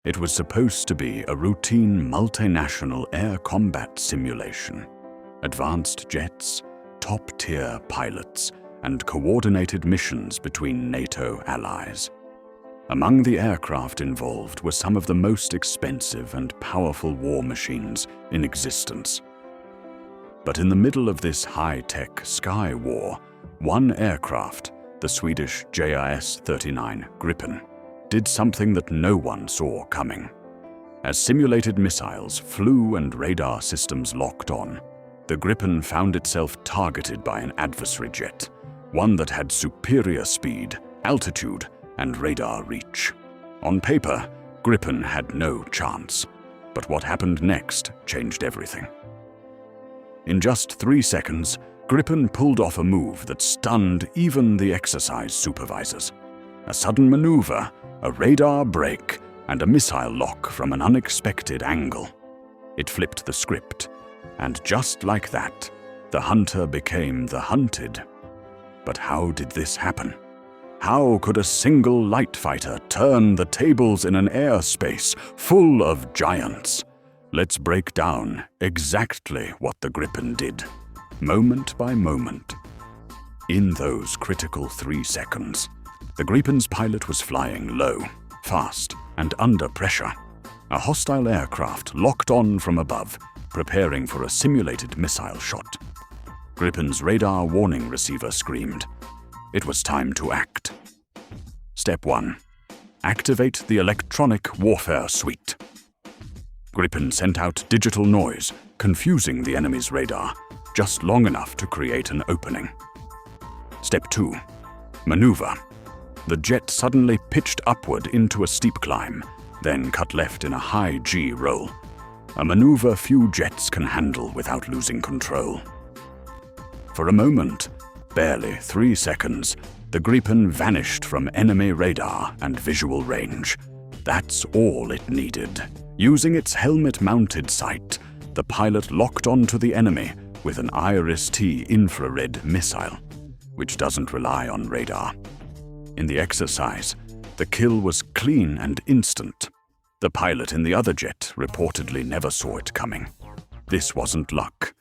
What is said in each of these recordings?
It was supposed to be a routine multinational air combat simulation. Advanced jets, top-tier pilots, and coordinated missions between NATO allies. Among the aircraft involved were some of the most expensive and powerful war machines in existence. But in the middle of this high-tech sky war, one aircraft, the Swedish JAS 39 Gripen, did something that no one saw coming. As simulated missiles flew and radar systems locked on, the Gripen found itself targeted by an adversary jet, one that had superior speed, altitude, and radar reach. On paper, Gripen had no chance, but what happened next changed everything. In just 3 seconds, Gripen pulled off a move that stunned even the exercise supervisors. A sudden maneuver, a radar break, and a missile lock from an unexpected angle. It flipped the script, and just like that, the hunter became the hunted. But how did this happen? How could a single light fighter turn the tables in an airspace full of giants? Let's break down exactly what the Gripen did, moment by moment. In those critical 3 seconds, the Gripen's pilot was flying low, fast, and under pressure. A hostile aircraft locked on from above, preparing for a simulated missile shot. Gripen's radar warning receiver screamed. It was time to act. Step 1. Activate the electronic warfare suite. Gripen sent out digital noise, confusing the enemy's radar, just long enough to create an opening. Step 2. Maneuver. The jet suddenly pitched upward into a steep climb, then cut left in a high G roll. A maneuver few jets can handle without losing control. For a moment, barely 3 seconds, the Gripen vanished from enemy radar and visual range. That's all it needed. Using its helmet-mounted sight, the pilot locked onto the enemy with an IRIS-T infrared missile, which doesn't rely on radar. In the exercise, the kill was clean and instant. The pilot in the other jet reportedly never saw it coming. This wasn't luck.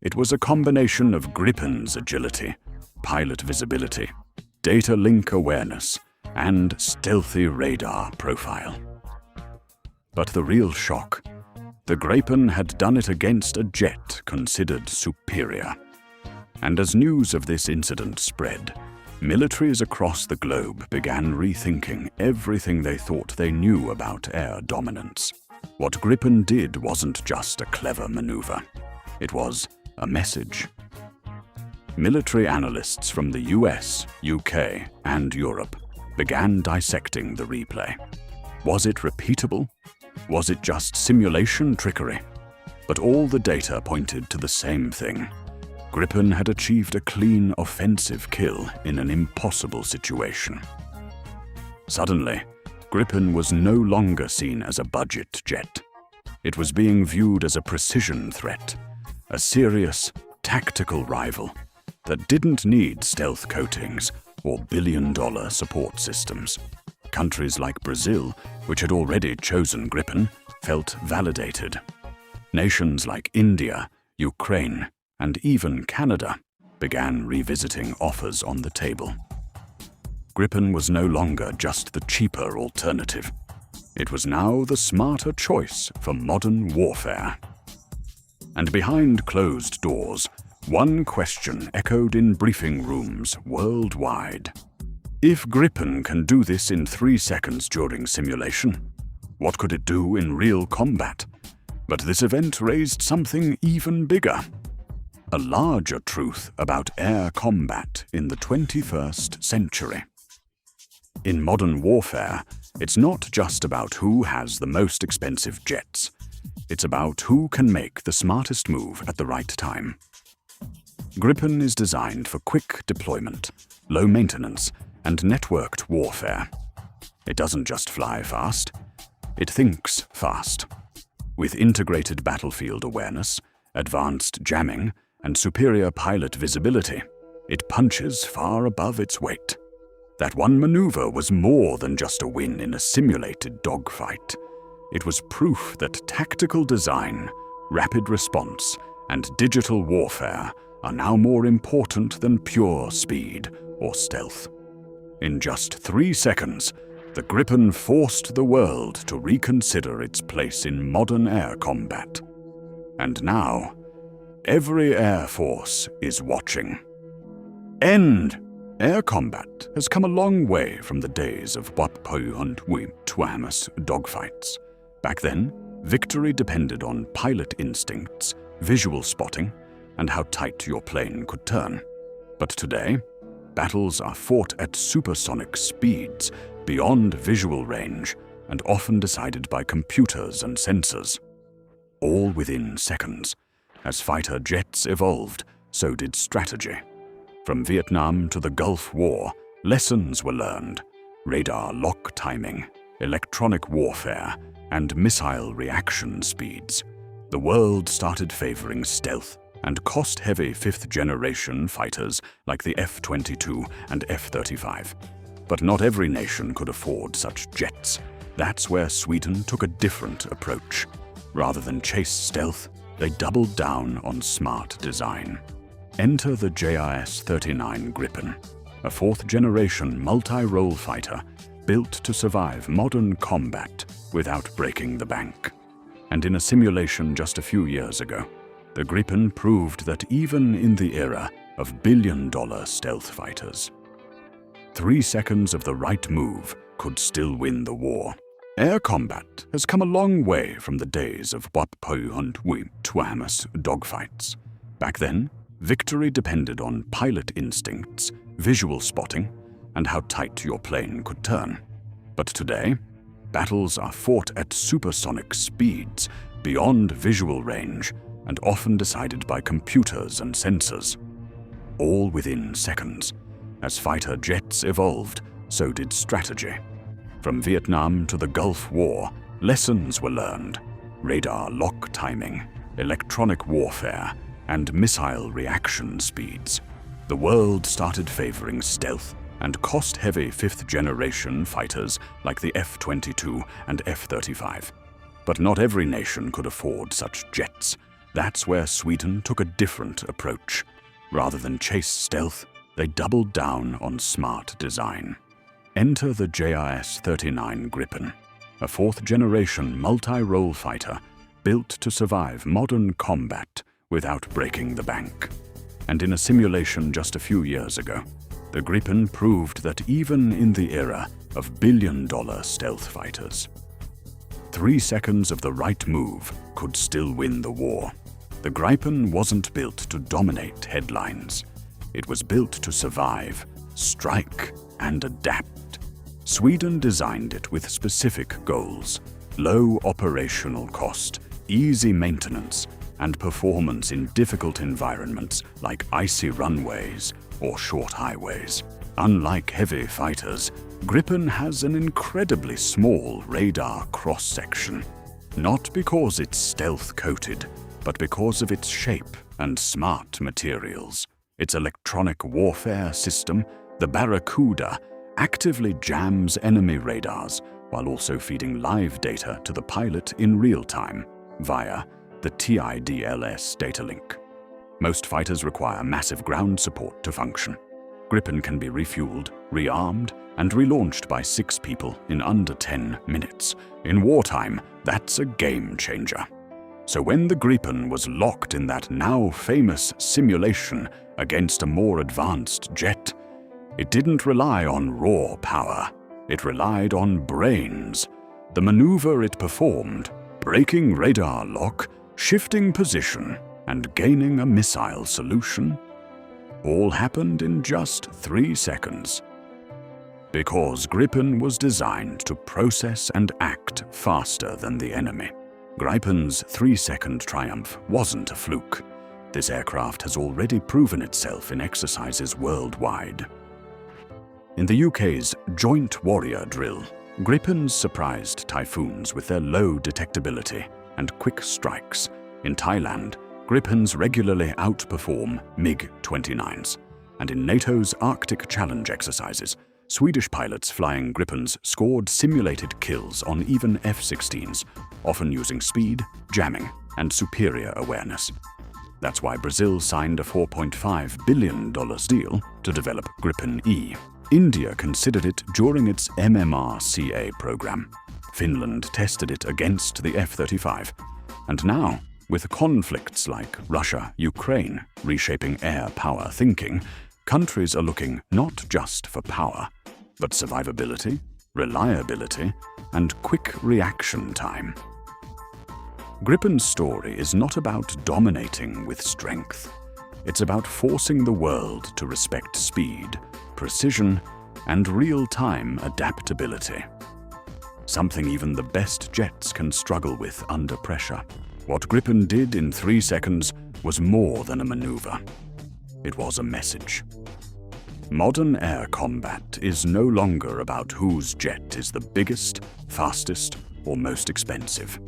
It was a combination of Gripen's agility, pilot visibility, data link awareness, and stealthy radar profile. But the real shock, the Gripen had done it against a jet considered superior. And as news of this incident spread, militaries across the globe began rethinking everything they thought they knew about air dominance. What Gripen did wasn't just a clever maneuver. It was a message. Military analysts from the US, UK, and Europe began dissecting the replay. Was it repeatable? Was it just simulation trickery? But all the data pointed to the same thing. Gripen had achieved a clean offensive kill in an impossible situation. Suddenly, Gripen was no longer seen as a budget jet. It was being viewed as a precision threat, a serious, tactical rival that didn't need stealth coatings or billion-dollar support systems. Countries like Brazil, which had already chosen Gripen, felt validated. Nations like India, Ukraine, and even Canada began revisiting offers on the table. Gripen was no longer just the cheaper alternative. It was now the smarter choice for modern warfare. And behind closed doors, one question echoed in briefing rooms worldwide. If Gripen can do this in 3 seconds during simulation, what could it do in real combat? But this event raised something even bigger. A larger truth about air combat in the 21st century. In modern warfare, it's not just about who has the most expensive jets. It's about who can make the smartest move at the right time. Gripen is designed for quick deployment, low maintenance, and networked warfare. It doesn't just fly fast, it thinks fast. With integrated battlefield awareness, advanced jamming, and superior pilot visibility, it punches far above its weight. That one maneuver was more than just a win in a simulated dogfight. it was proof that tactical design, rapid response, and digital warfare are now more important than pure speed or stealth. In just 3 seconds, the Gripen forced the world to reconsider its place in modern air combat. And now, every air force is watching. End! Air combat has come a long way from the days of dogfights. Back then, victory depended on pilot instincts, visual spotting, and how tight your plane could turn. But today, battles are fought at supersonic speeds, beyond visual range, and often decided by computers and sensors. All within seconds. As fighter jets evolved, so did strategy. From Vietnam to the Gulf War, lessons were learned. Radar lock timing, electronic warfare, and missile reaction speeds. The world started favoring stealth and cost-heavy fifth-generation fighters like the F-22 and F-35. But not every nation could afford such jets. That's where Sweden took a different approach. Rather than chase stealth, they doubled down on smart design. Enter the JAS-39 Gripen, a fourth-generation multi-role fighter built to survive modern combat without breaking the bank. And in a simulation just a few years ago, the Gripen proved that even in the era of billion-dollar stealth fighters, 3 seconds of the right move could still win the war. Air combat has come a long way from the days of dogfights. Back then, victory depended on pilot instincts, visual spotting, and how tight your plane could turn. But today, battles are fought at supersonic speeds, beyond visual range, and often decided by computers and sensors. All within seconds. As fighter jets evolved, so did strategy. From Vietnam to the Gulf War, lessons were learned. Radar lock timing, electronic warfare, and missile reaction speeds. The world started favoring stealth and cost-heavy fifth-generation fighters like the F-22 and F-35. But not every nation could afford such jets. That's where Sweden took a different approach. Rather than chase stealth, they doubled down on smart design. Enter the JAS-39 Gripen, a fourth-generation multi-role fighter built to survive modern combat without breaking the bank. And in a simulation just a few years ago, the Gripen proved that even in the era of billion-dollar stealth fighters, 3 seconds of the right move could still win the war. The Gripen wasn't built to dominate headlines. It was built to survive, strike, and adapt. Sweden designed it with specific goals: low operational cost, easy maintenance, and performance in difficult environments like icy runways or short highways. Unlike heavy fighters, Gripen has an incredibly small radar cross-section. Not because it's stealth-coated, but because of its shape and smart materials. Its electronic warfare system, the Barracuda, actively jams enemy radars while also feeding live data to the pilot in real time via the TIDLS data link. Most fighters require massive ground support to function. Gripen can be refueled, rearmed, and relaunched by 6 people in under 10 minutes. In wartime, that's a game changer. So when the Gripen was locked in that now famous simulation against a more advanced jet, it didn't rely on raw power. It relied on brains. The maneuver it performed, breaking radar lock, shifting position, and gaining a missile solution, all happened in just 3 seconds. Because Gripen was designed to process and act faster than the enemy. Gripen's 3-second triumph wasn't a fluke. This aircraft has already proven itself in exercises worldwide. In the UK's Joint Warrior drill, Gripens surprised Typhoons with their low detectability and quick strikes. In Thailand, Gripens regularly outperform MiG-29s. And in NATO's Arctic Challenge exercises, Swedish pilots flying Gripens scored simulated kills on even F-16s, often using speed, jamming, and superior awareness. That's why Brazil signed a $4.5 billion deal to develop Gripen E. India considered it during its MMRCA program. Finland tested it against the F-35. And now, with conflicts like Russia-Ukraine reshaping air power thinking, countries are looking not just for power, but survivability, reliability, and quick reaction time. Gripen's story is not about dominating with strength. It's about forcing the world to respect speed, precision, and real-time adaptability. Something even the best jets can struggle with under pressure. What Gripen did in 3 seconds was more than a maneuver. It was a message. Modern air combat is no longer about whose jet is the biggest, fastest, or most expensive.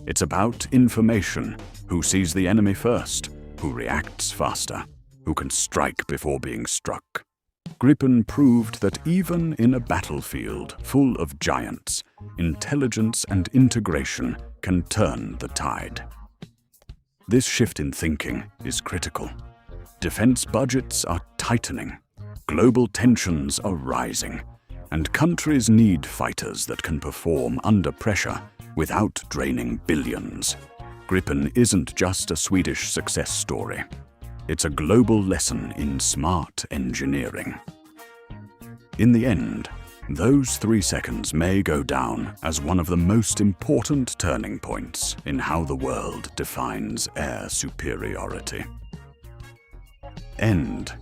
It's about information, who sees the enemy first, who reacts faster, who can strike before being struck. Gripen proved that even in a battlefield full of giants, intelligence and integration can turn the tide. This shift in thinking is critical. Defense budgets are tightening, global tensions are rising, and countries need fighters that can perform under pressure without draining billions. Gripen isn't just a Swedish success story. It's a global lesson in smart engineering. In the end, those 3 seconds may go down as one of the most important turning points in how the world defines air superiority. End.